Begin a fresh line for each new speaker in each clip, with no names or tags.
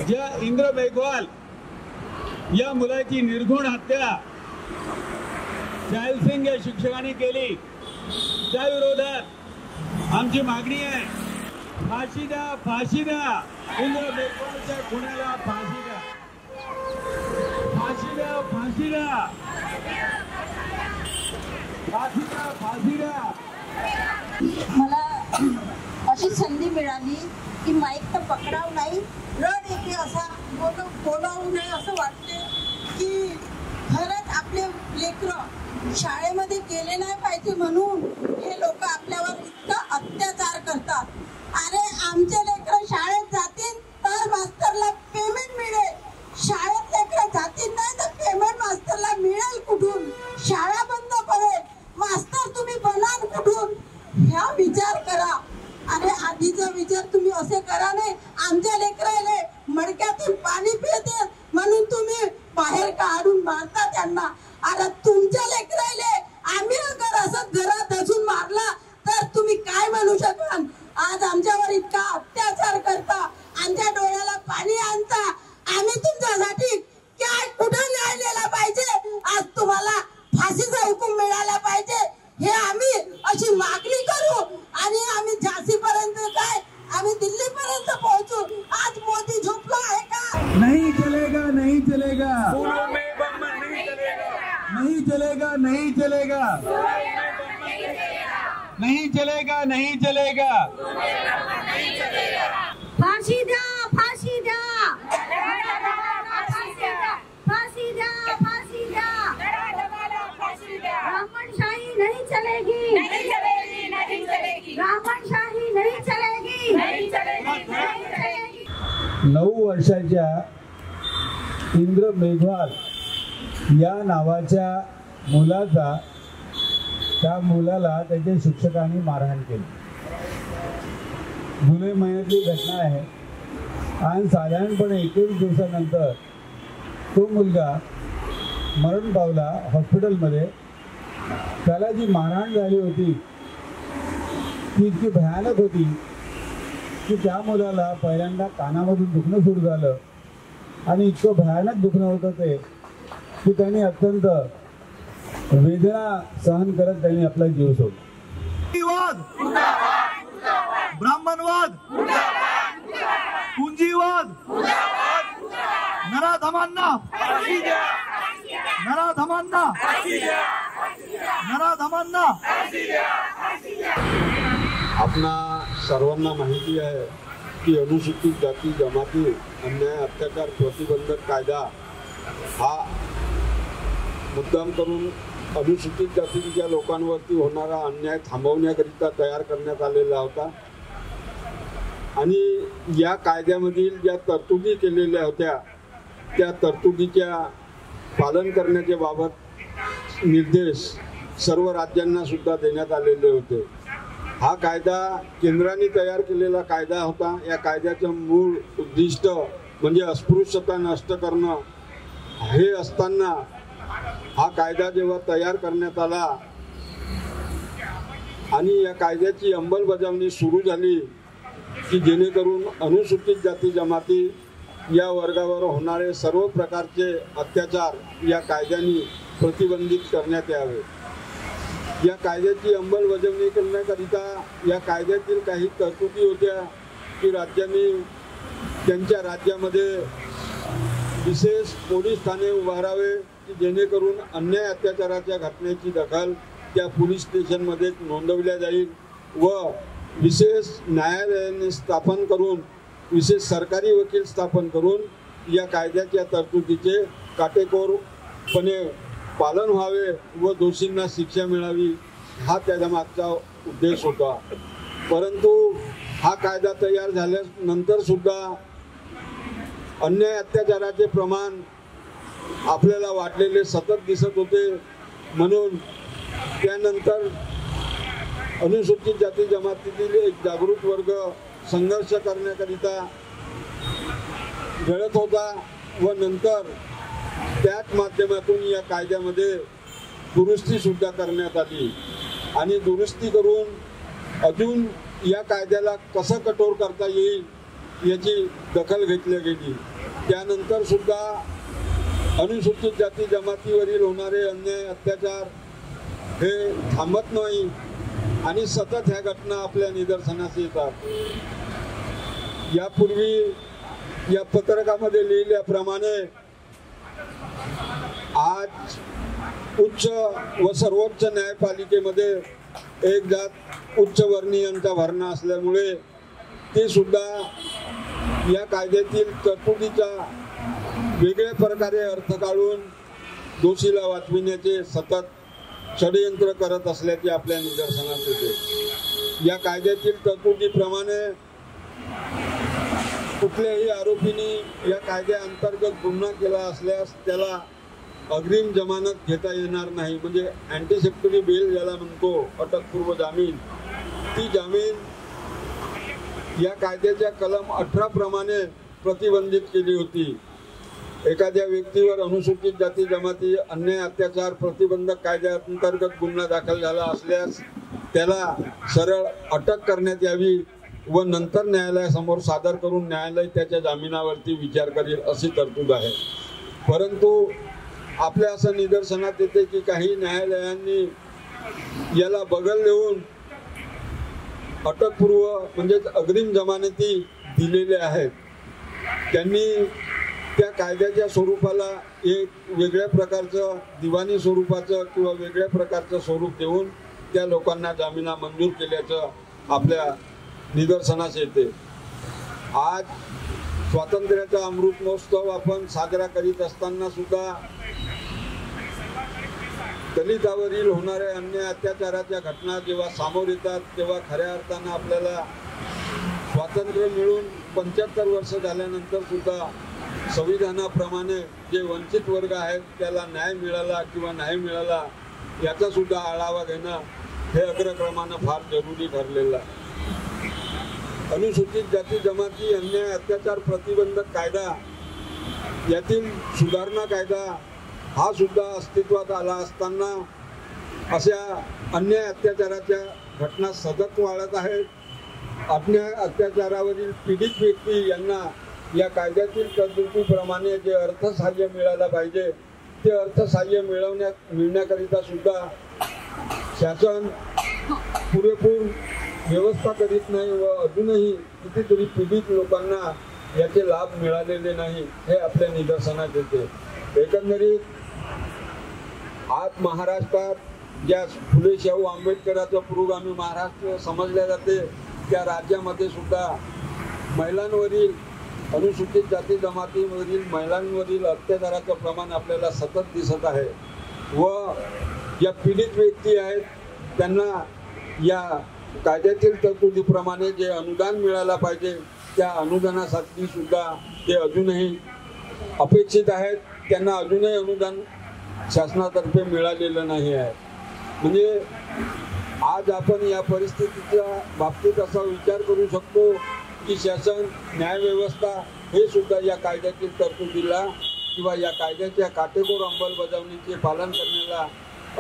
ज्या इंद्र मेघवाल या मुलाची निर्घुण हत्या जायल सिंग या शिक्षकांनी केली, त्या विरोधात आमची मागणी आहे, फाशी द्या, फाशी द्या, इंद्र मेघवालच्या खुनाला फाशी द्या, फाशी द्या, फाशी द्या, फाशी द्या, फाशी द्या।
मला अशी संधी मिळाली की माईक तर पकडाव नाही, रड येते असा बोलावू नये असं वाटते की खरंच आपले लेकरं शाळेमध्ये गेले नाही पाहिजे म्हणून हे लोक आपल्यावर इतका अत्याचार करतात। अरे आमचे लेकरं शाळेत जातील तर मास्तरला पेमेंट मिळेल, शाळेत लेकरं जातील नाही तर पेमेंट मास्तरला मिळेल कुठून? शाळा बंद पडेल, मास्तर तुम्ही बनाल कुठून? ह्या विचार करा। अरे आधीचा विचार तुम्ही असे करा नाही, आमच्या लेकराले मडक्यातून पाणी पिते म्हणून तुम्ही बाहेर काढून मारता त्यांना। अरे तुमच्या लेकराले आम्ही अगर असं घरात असून मारला तर तुम्ही काय म्हणू शकाल? आज आमच्यावर इतका अत्याचार करता, आमच्या डोळ्याला पाणी आणता, आम्ही तुमच्यासाठी काय कुठं न्याय दिला पाहिजे? आज तुम्हाला फाशीचा हुकूम मिळाला पाहिजे, हे आम्ही अशी मागणी करू आणि आम्ही झांसी पर्यंत काय आम्ही दिल्ली पर्यंत पोहोचू। आज मोदी झोपला आहे का?
नहीं चलेगा, नहीं चलेगा, नहीं चलेगा, नहीं चलेगा, नहीं चलेगा, नहीं चलेगा।
फाशी द्या, फाशी द्या, फाशी द्या, फाशी द्या, ब्राह्मणशाही नहीं चलेगी, नहीं चलेगी, नहीं चलेगी, ब्राह्मणशाही नहीं चलेगी, नहीं चलेगी, नहीं चलेगी।
9 वर्षाच्या इंद्र मेघवाल या नावाच्या मुलाचा त्या मुलाला त्याच्या शिक्षकांनी मारहाण केली। जुलै महिन्यातली घटना आहे आणि साधारणपणे 21 दिवसानंतर तो मुलगा मरण पावला हॉस्पिटलमध्ये। त्याला जी मारहाण झाली होती ती इतकी भयानक होती की त्या मुलाला पहिल्यांदा कानामधून दुखणं सुरू झालं आणि इतकं भयानक दुखणं होतं ते की त्यांनी अत्यंत वेदना सहन करत त्यांनी आपला जीव सोडला।
ब्राह्मणवाद, पूंजीवाद, नराधमांना, नराधमांना, नराधमांना।
आपणा सर्वांना माहिती आहे की अनुसूचित जाती जमाती अन्याय अत्याचार प्रतिबंधक कायदा हा मुद्दाम करून अनुसूचित जातीच्या लोकांवरती होणारा अन्याय थांबवण्याकरिता तयार करण्यात आलेला होता आणि या कायद्यामधील ज्या तरतुदी केलेल्या होत्या त्या तरतुदीच्या पालन करण्याच्या बाबत निर्देश सर्व राज्यांना सुद्धा देण्यात आलेले होते। हा कायदा केंद्राने तयार केलेला कायदा होता। या कायद्याचं मूळ उद्दिष्ट म्हणजे अस्पृश्यता नष्ट करणं हे असताना हा कायदा जेव्हा तयार करण्यात आला आणि या कायद्याची अंमलबजावणी सुरू झाली की जेणेकरून अनुसूचित जाती जमाती या वर्गावर होणारे सर्व प्रकारचे अत्याचार या कायद्याने प्रतिबंधित करण्यात यावे। या कायद्याची अंमलबजावणी करण्याकरिता या कायद्यातील काही तरतुदी होत्या की राज्यांनी त्यांच्या राज्यामध्ये विशेष पोलीस ठाणे उभारावे की जेणेकरून अन्याय अत्याचाराच्या घटनेची दखल त्या पोलीस स्टेशनमध्ये नोंदवल्या जाईल व विशेष न्यायालयाने स्थापन करून विशेष सरकारी वकील स्थापन करून या कायद्याच्या तरतुदीचे काटेकोरपणे पालन व्हावे व दोषींना शिक्षा मिळावी हा त्याच्या मागचा उद्देश होता। परंतु हा कायदा तयार झाल्यानंतर सुद्धा अन्याय अत्याचाराचे प्रमाण आपल्याला वाढलेले सतत दिसत होते। म्हणून त्यानंतर अनुसूचित जाती जमातीतील एक जागृत वर्ग संघर्ष करण्याकरिता घडत होता व नंतर त्याच माध्यमातून या कायद्यामध्ये दुरुस्ती सुद्धा करण्यात आली आणि दुरुस्ती करून अजून या कायद्याला कसं कठोर करता येईल याची दखल घेतली गेली। त्यानंतर सुद्धा अनुसूचित जाती जमातीवरील होणारे अन्याय अत्याचार हे थांबत नाही आणि सतत ह्या घटना आपल्या निदर्शनास येतात। यापूर्वी या पत्रकामध्ये लिहिल्याप्रमाणे आज उच्च व सर्वोच्च न्यायपालिकेमध्ये एक जात उच्च वर्णीयांचा भरणा असल्यामुळे ते सुद्धा या कायद्यातील तरतुदीचा वेगळ्या प्रकारे अर्थ काढून दोषीला वाचविण्याचे सतत षडयंत्र करत असल्याचे आपल्या निदर्शनास येते। या कायद्यातील तरतुदीप्रमाणे कुठल्याही आरोपीने या कायद्याअंतर्गत गुन्हा केला असल्यास त्याला अग्रिम जमानत घेता येणार नाही, म्हणजे अँटिसिपेटरी बेल ज्याला म्हणतो, अटकपूर्व जामीन। ती जामीन या कायद्याच्या कलम 18 प्रमाणे प्रतिबंधित केली होती। एखाद्या व्यक्तीवर अनुसूचित जाती जमाती अन्याय अत्याचार प्रतिबंधक कायद्याअंतर्गत गुन्हा दाखल झाला असल्यास त्याला सरळ अटक करण्यात यावी व नंतर न्यायालयासमोर सादर करून न्यायालय त्याच्या जामिनावरती विचार करेल अशी तरतूद आहे। परंतु आपल्या असं निदर्शनात येते की काही न्यायालयांनी याला बगल देऊन अटकपूर्व म्हणजेच अग्रिम जमानती दिलेल्या आहेत। त्यांनी त्या कायद्याच्या स्वरूपाला एक वेगळ्या प्रकारचं दिवाणी स्वरूपाचं किंवा वेगळ्या प्रकारचं स्वरूप देऊन त्या लोकांना जामिना मंजूर केल्याचं आपल्या निदर्शनास येते। आज स्वातंत्र्याचा अमृत महोत्सव आपण साजरा करीत असताना सुद्धा दलितावरील होणाऱ्या अन्याय अत्याचाराच्या घटना जेव्हा समोर येतात तेव्हा खऱ्या अर्थानं आपल्याला स्वातंत्र्य मिळून 75 वर्ष झाल्यानंतर सुद्धा संविधानाप्रमाणे जे वंचित वर्ग आहेत त्याला न्याय मिळाला किंवा नाही मिळाला याचा सुद्धा आढावा घेणं हे अग्रक्रमानं फार जरुरी ठरलेलं आहे। अनुसूचित जाती जमाती अन्याय अत्याचार प्रतिबंधक कायदा यातील सुधारणा कायदा हा सुद्धा अस्तित्वात आला असताना अशा अन्याय अत्याचाराच्या घटना सतत वाढत आहेत। अन्याय अत्याचारावरील पीडित व्यक्ती यांना या कायद्यातील तरतुदीप्रमाणे जे अर्थसहाय्य मिळायला पाहिजे ते अर्थसहाय्य मिळण्याकरिता सुद्धा शासन पुरेपूर व्यवस्था करीत नाही व अजूनही कितीतरी पीडित लोकांना याचे लाभ मिळालेले नाही हे आपल्या निदर्शनात येते। एकंदरीत आज महाराष्ट्रात ज्या फुले शाहू आंबेडकरांचं पुरोगामी महाराष्ट्र समजल्या जाते त्या राज्यामध्ये सुद्धा महिलांवरील अनुसूचित जाती जमातीवरील महिलांवरील अत्याचाराचं प्रमाण आपल्याला सतत दिसत आहे व या पीडित व्यक्ती आहेत त्यांना या कायद्यातील तरतुदीप्रमाणे जे अनुदान मिळायला पाहिजे त्या अनुदानासाठी सुद्धा ते अजूनही अपेक्षित आहेत। त्यांना अजूनही अनुदान शासनातर्फे मिळालेलं नाही आहे। म्हणजे आज आपण या परिस्थितीच्या बाबतीत असा विचार करू शकतो की शासन न्यायव्यवस्था हे सुद्धा या कायद्यातील तरतुदीला किंवा या कायद्याच्या काटेकोर अंमलबजावणीचे पालन करण्याला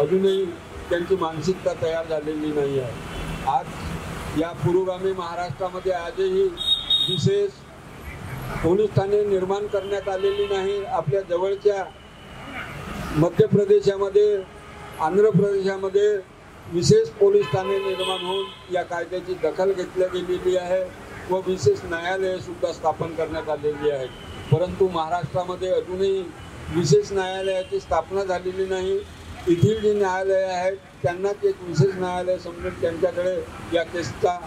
अजूनही त्यांची मानसिकता तयार झालेली नाही आहे। आज या पुरोगामी महाराष्ट्रामध्ये आजही विशेष पोलीस ठाणे निर्माण करण्यात आलेली नाही। आपल्या जवळच्या मध्य प्रदेशामध्ये आंध्र प्रदेशामध्ये विशेष पोलीस ठाणे निर्माण होऊन या कायद्याची दखल घेतली गेलेली आहे व विशेष न्यायालये सुद्धा स्थापन करण्यात आलेली आहेत। परंतु महाराष्ट्रामध्ये अजूनही विशेष न्यायालयाची स्थापना झालेली नाही। येथील जी न्यायालये आहेत त्यांनाच एक विशेष न्यायालय समजून त्यांच्याकडे या केसचा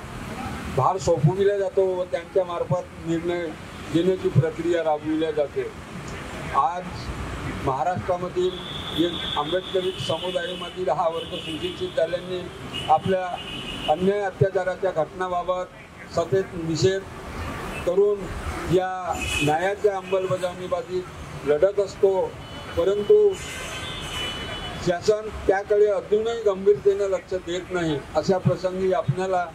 भार सोपविला जातो व त्यांच्या मार्फत निर्णय घेण्याची प्रक्रिया राबविल्या जाते। आज महाराष्ट्रामधील एक आंबेडकरी समुदायामधील हा वर्ग सुशिक्षित झाल्याने आपल्या अन्याय अत्याचाराच्या घटनाबाबत सतत निषेध करून या न्यायाच्या अंमलबजावणीबाबतीत लढत असतो। परंतु शासन त्याकडे अजूनही गंभीरतेने लक्ष देत नाही। अशा प्रसंगी आपल्याला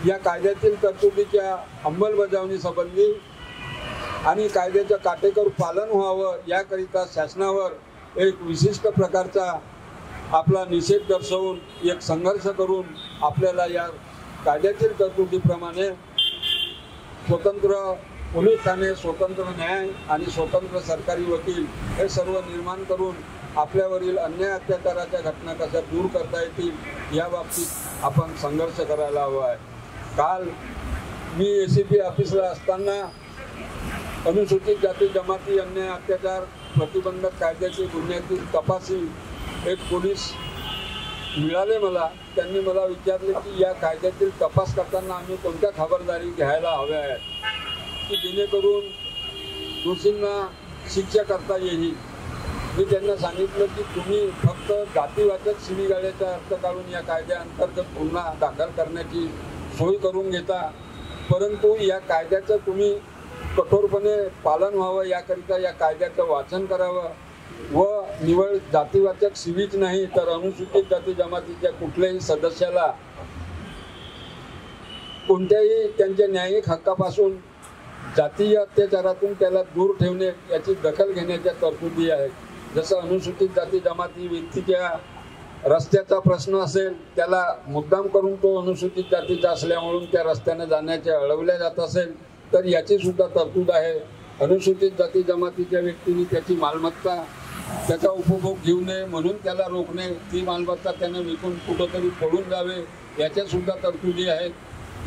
या कायद्यातील तरतुदीच्या अंमलबजावणीसंबंधी आणि कायद्याचं काटेकोर पालन व्हावं याकरिता शासनावर एक विशिष्ट प्रकारचा आपला निषेध दर्शवून एक संघर्ष करून आपल्याला या कायद्यातील तरतुदीप्रमाणे स्वतंत्र पोलीस ठाणे, स्वतंत्र न्याय आणि स्वतंत्र सरकारी वकील हे सर्व निर्माण करून आपल्यावरील अन्याय अत्याचाराच्या घटना कशा दूर करता येतील या बाबतीत आपण संघर्ष करायला हवा आहे. काल मी ACP ऑफिसला असताना अनुसूचित जाती जमाती अन्याय अत्याचार प्रतिबंधक कायद्याची गुन्ह्यातील तपासी एक पोलीस मिळाले मला. त्यांनी मला विचारले की या कायद्यातील तपास करताना आम्ही कोणत्या खबरदारी घ्यायला हव्या आहेत की जेणेकरून दोषींना शिक्षा करता येईल. मी त्यांना सांगितलं की तुम्ही फक्त जातीवाचक शिवीगाळ्याचा अर्थ काढून या कायद्याअंतर्गत गुन्हा दाखल करण्याची सोय करून घेता, परंतु या कायद्याचं तुम्ही कठोरपणे पालन व्हावं याकरिता या कायद्याचं वाचन करावं व निवळ जातीवाचक शिवीच नाही तर अनुसूचित जाती जमातीच्या कुठल्याही सदस्याला कोणत्याही त्यांच्या न्यायिक हक्कापासून जातीय अत्याचारातून त्याला दूर ठेवणे याची दखल घेण्याच्या तरतुदी आहेत. जसं अनुसूचित जाती जमाती व्यक्तीच्या रस्त्याचा प्रश्न असेल, त्याला मुद्दाम करून तो अनुसूचित जातीचा असल्यामुळे त्या रस्त्याने जाण्याचे अडवल्या जात असेल तर याची सुद्धा तरतूद आहे. अनुसूचित जाती जमातीच्या व्यक्तीने त्याची मालमत्ता त्याचा उपभोग घेऊ नये म्हणून त्याला रोखणे, ती मालमत्ता त्याने विकून कुठंतरी पळून जावे याच्या सुद्धा तरतुदी आहेत.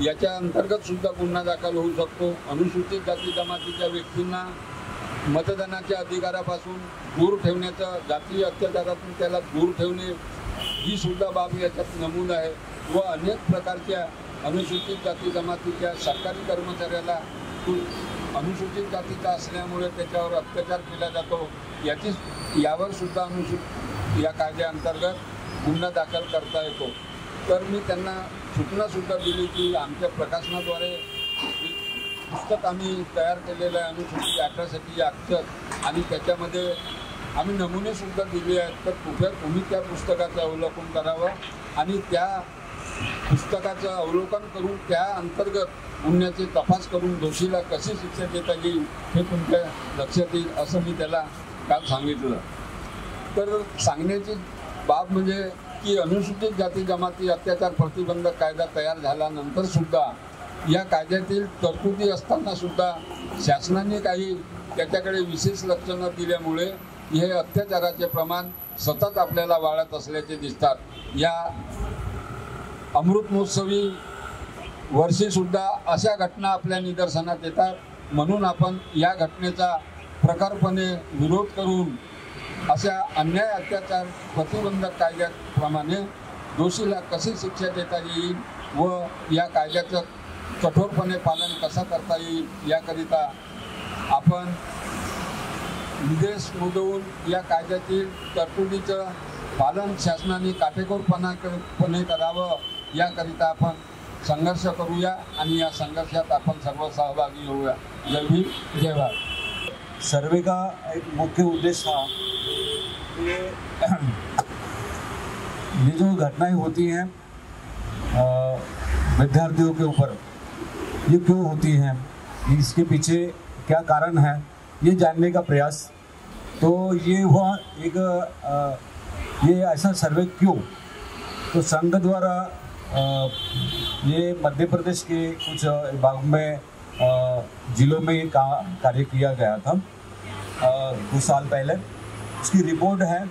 याच्या अंतर्गत सुद्धा गुन्हा दाखल होऊ शकतो. अनुसूचित जाती जमातीच्या व्यक्तींना मतदानाच्या अधिकारापासून दूर ठेवण्याचं, जातीय अत्याचारातून त्याला दूर ठेवणे ही सुद्धा बाब याच्यात नमूद आहे. व अनेक प्रकारच्या अनुसूचित जाती जमातीच्या सरकारी कर्मचाऱ्याला अनुसूचित जातीचा असल्यामुळे त्याच्यावर अत्याचार केला जातो, यावर सुद्धा या कायद्याअंतर्गत गुन्हा दाखल करता येतो. तर मी त्यांना सूचनासुद्धा दिली की आमच्या प्रकाशनाद्वारे पुस्तक आम्ही तयार केलेलं आहे अनुसूचित अॅट्रॉसिटी ॲक्ट आणि त्याच्यामध्ये आम्ही नमुनेसुद्धा दिले आहेत. तर तुम्ही त्या पुस्तकाचं अवलोकन करावं आणि त्या पुस्तकाचं अवलोकन करून त्या अंतर्गत गुन्ह्याचे तपास करून दोषीला कशी शिक्षा देता येईल हे तुमच्या लक्षात येईल असं मी त्याला काल सांगितलं. तर सांगण्याची बाब म्हणजे की अनुसूचित जाती जमाती अत्याचार प्रतिबंधक कायदा तयार झाल्यानंतर सुद्धा या कायद्यातील तरतुदी असताना सुद्धा शासनाने काही त्याच्याकडे विशेष लक्ष न दिल्यामुळे हे अत्याचाराचे प्रमाण सतत आपल्याला वाढत असल्याचे दिसतात. या अमृत महोत्सवी वर्षीसुद्धा अशा घटना आपल्या निदर्शनात येतात. म्हणून आपण या घटनेचा प्रखरपणे विरोध करून अशा अन्याय अत्याचार प्रतिबंधक कायद्याप्रमाणे दोषीला कशी शिक्षा देता येईल व या कायद्याचं कठोरपणे पालन कसं करता येईल याकरिता आपण विदेश नोंदवून या कायद्यातील तरतुदीचं पालन शासनाने काटेकोरपणे करावं याकरिता आपण संघर्ष करूया आणि या संघर्षात अपन सर्व सहभागी होऊया. जय भीम जय भारत.
सर्वे का एक मुख्य उद्देश्य था ये जो घटनाएं होती हैं विद्यार्थियों के ऊपर, ये क्यों होती हैं, इसके पीछे क्या कारण है, ये जानने का प्रयास. तो ये हुआ एक ये ऐसा सर्वे क्यों, तो संघ द्वारा ये मध्य प्रदेश के कुछ भाग में जिलों में ये कार्य किया गया था 2 साल पहले. उसकी रिपोर्ट है.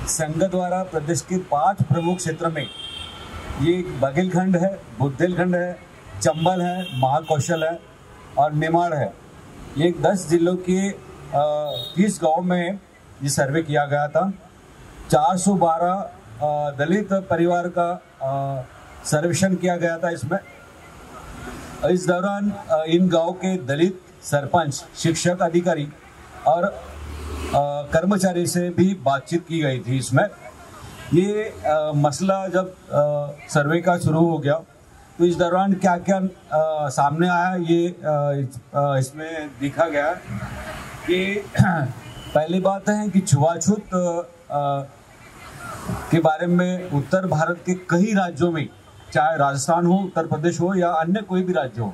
संघ द्वारा प्रदेश के 5 प्रमुख क्षेत्र में, ये बघेलखंड है, बुंदेलखंड है, चंबल है, महाकौशल है और निमाड़ है. ये 10 जिलों के 30 गांव में ये सर्वे किया गया था. 412 दलित परिवार का सर्वेक्षण किया गया था इसमें. इस दौरान इन गांव के दलित सरपंच, शिक्षक, अधिकारी और कर्मचारी से भी बातचीत की गई थी. इसमें ये मसला जब सर्वे का शुरू हो गया तो इस दौरान क्या क्या सामने आया ये इसमें देखा गया कि पहली बात है कि छुआछूत के बारे में उत्तर भारत के कई राज्यों में, चाहे राजस्थान हो, उत्तर प्रदेश हो या अन्य कोई भी राज्य हो,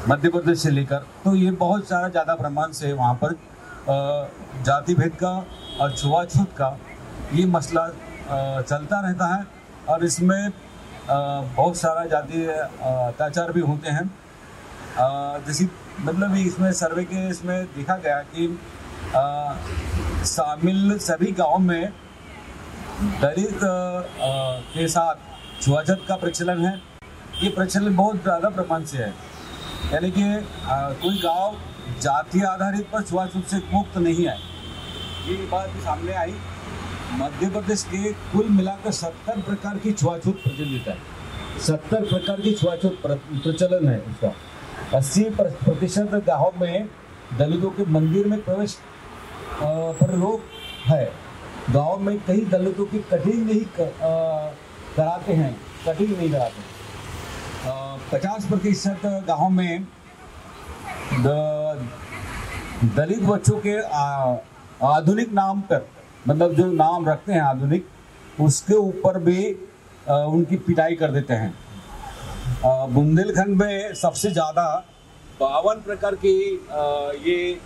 मध्य प्रदेश से लेकर, तो ये बहुत सारा ज़्यादा प्रमाण से वहाँ पर जाति भेद का और छुआछूत का ये मसला चलता रहता है और इसमें बहुत सारा जातीय अत्याचार भी होते हैं. जैसे मतलब इसमें सर्वे के इसमें देखा गया कि शामिल सभी गांव में दलित के साथ छुआछूत का प्रचलन है। ये प्रचलन बहुत ज़्यादा प्रमाण से है, यानी कि कोई गांव जाति आधारित पर छुआछूत से मुक्त नहीं है। ये बात सामने आई। मध्य प्रदेश के कुल मिलाकर 70 प्रकार की छुआछूत प्रचलित है। 70 प्रकार की छुआछूत प्रचलन है उसका। 80% गाँव में दलितों के मंदिर में प्रवेश पर रोक है। गांव में कई दलितों की कटिंग नहीं कराते हैं, कटिंग नहीं कराते। 50% गाँव में दलित बच्चों के आधुनिक नाम पर, मतलब जो नाम रखते हैं आधुनिक, उसके ऊपर भी उनकी पिटाई कर देते हैं। बुंदेलखंड में सबसे ज़्यादा 52 प्रकार की ये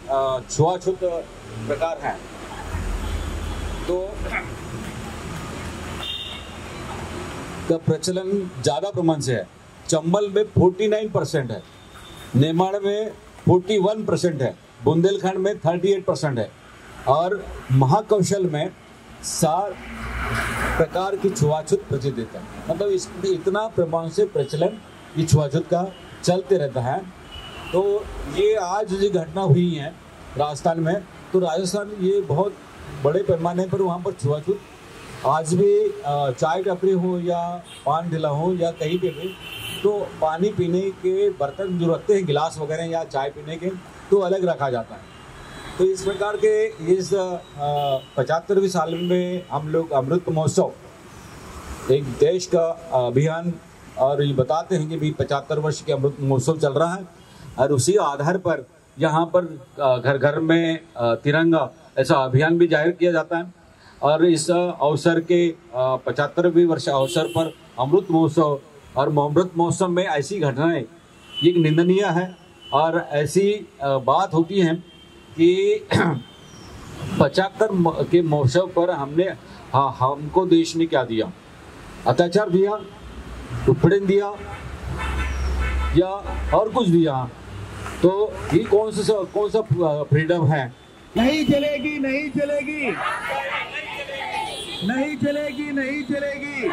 छुआछूत प्रकार हैं। तो का प्रचलन ज़्यादा प्रमाण से है। चंबल में 49% है, नेमाड़ में 41% है, बुंदेलखंड में 38% है और महाकौशल में 7 प्रकार की छुआछूत प्रचलित है। मतलब इस इतना प्रमाण से प्रचलन ये छुआछूत का चलते रहता है। तो ये आज जो घटना हुई है राजस्थान में, तो राजस्थान ये बहुत बड़े पैमाने पर वहाँ पर छुआछूत आज भी, चाय टपरी हो या पान ठेला हो या कहीं पे भी, तो पानी पीने के बर्तन जो रखते हैं, गिलास वगैरह या चाय पीने के, तो अलग रखा जाता है। तो इस प्रकार के इस 75वीं साल में हम लोग अमृत महोत्सव, एक देश का अभियान, और ये बताते हैं कि भी 75 वर्ष के अमृत महोत्सव चल रहा है और उसी आधार पर यहाँ पर घर घर में तिरंगा ऐसा अभियान भी जाहिर किया जाता है। और इस अवसर के 75वीं वर्ष अवसर पर अमृत महोत्सव, और अमृत महोत्सव में ऐसी घटनाएं ये निंदनीय है। और ऐसी बात होती है कि 75 के महोत्सव पर हमको देश ने क्या दिया? अत्याचार दिया, उत्पीड़न दिया या और कुछ दिया? तो ये कौन सा फ्रीडम है?
नहीं चलेगी, नहीं चलेगी, नहीं चलेगी, नहीं चलेगी।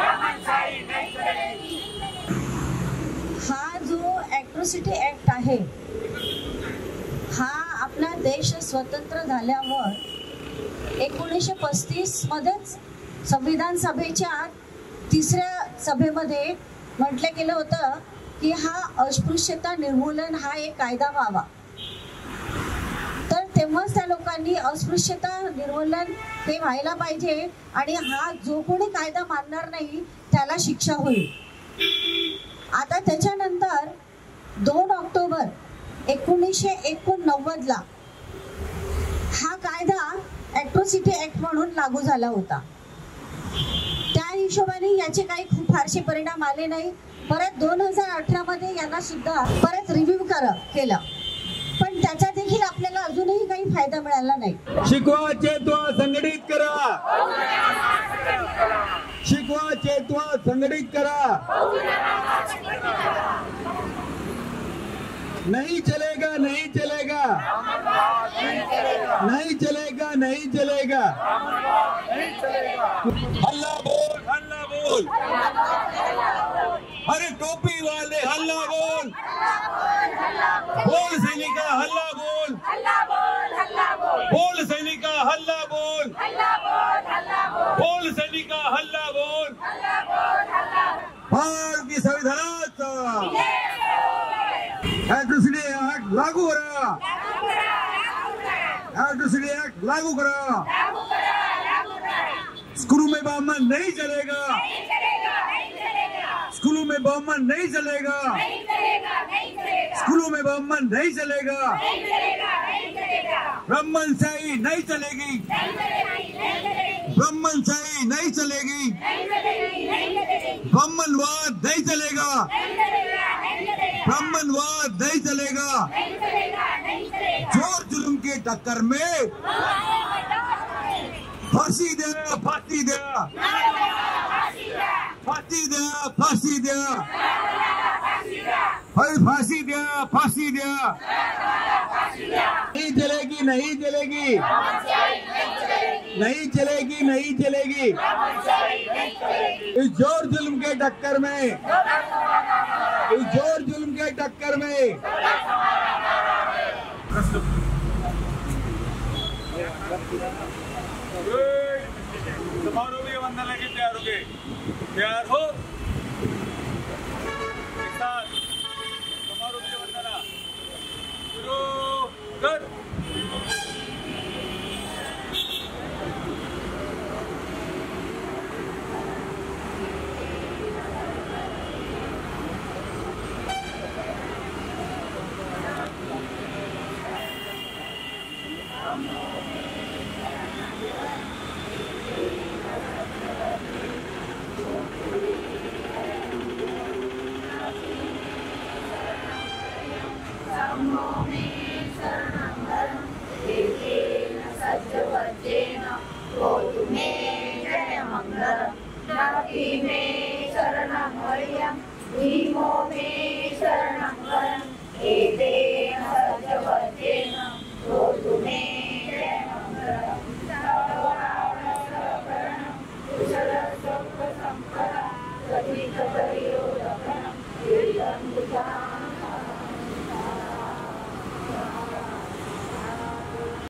हा जो ॲट्रॉसिटी ॲक्ट आहे, हा आपला देश स्वतंत्र झाल्यावर 1935 मध्येच संविधान सभेच्या 3ऱ्या सभेमध्ये म्हटलं गेलं होतं की हा अस्पृश्यता निर्मूलन हा एक कायदा व्हावा। तर तेव्हाच त्या लोकांनी अस्पृश्यता निर्मूलन हे व्हायला पाहिजे आणि हा जो कोणी कायदा मानणार नाही त्याला शिक्षा होईल। आता त्याच्यानंतर 2 ऑक्टोबर 1989 ला हा कायदा ॲट्रॉसिटी ॲक्ट म्हणून लागू झाला होता। त्या हिशोबाने याचे काही खूप फारसे परिणाम आले नाही। परत 2018 मध्ये यांना सुद्धा परत रिव्ह्यू केलं, पण त्याचा देखील आपल्याला अजूनही काही फायदा मिळाला नाही।
शिकवा चेतवा संघटित करा, शिकवा चेतवा संघटित करा। नहीं चलेगा, नहीं चलेगा, नहीं चलेगा, नहीं चलेगा।
हल्ला बोल, हल्ला बोल, अरे टोपी वाले हल्ला बोल, बोल सैनिका हल्ला बोल, बोल सैनिका हल्ला बोल, बोल सैनिका हल्ला बोल।
भारत की संविधानाचा ॲट्रॉसिटी ॲक्ट लागू करा, ॲट्रॉसिटी ॲक्ट लागू करा। स्कूलों में ब्राह्मण नहीं चलेगा, स्कूलों में ब्राह्मण नहीं चलेगा, स्कूलों में ब्राह्मण नहीं चलेगा, ब्राह्मणशाही नहीं चलेगी, ब्राह्मणशाही नहीं चलेगी, ब्राह्मणवाद नहीं चलेगा, ब्राह्मणवाद नहीं चलेगा। जोर जुल्म के टक्कर में फांसी दे, फांसी दे, फांसी दे, फांसी दे,
फांसी द्या, फांसी द्या, नहीं चलेगी, नहीं चलेगी, नहीं चलेगी, नहीं चलेगी। इस जोर जुल्म के टक्कर में, इस जोर जुल्म के टक्कर में
समारोह भी वंदन लेके तैयार हो गए, तैयार हो एक साथ समारोह की वंदना शुरू कर।
Buddha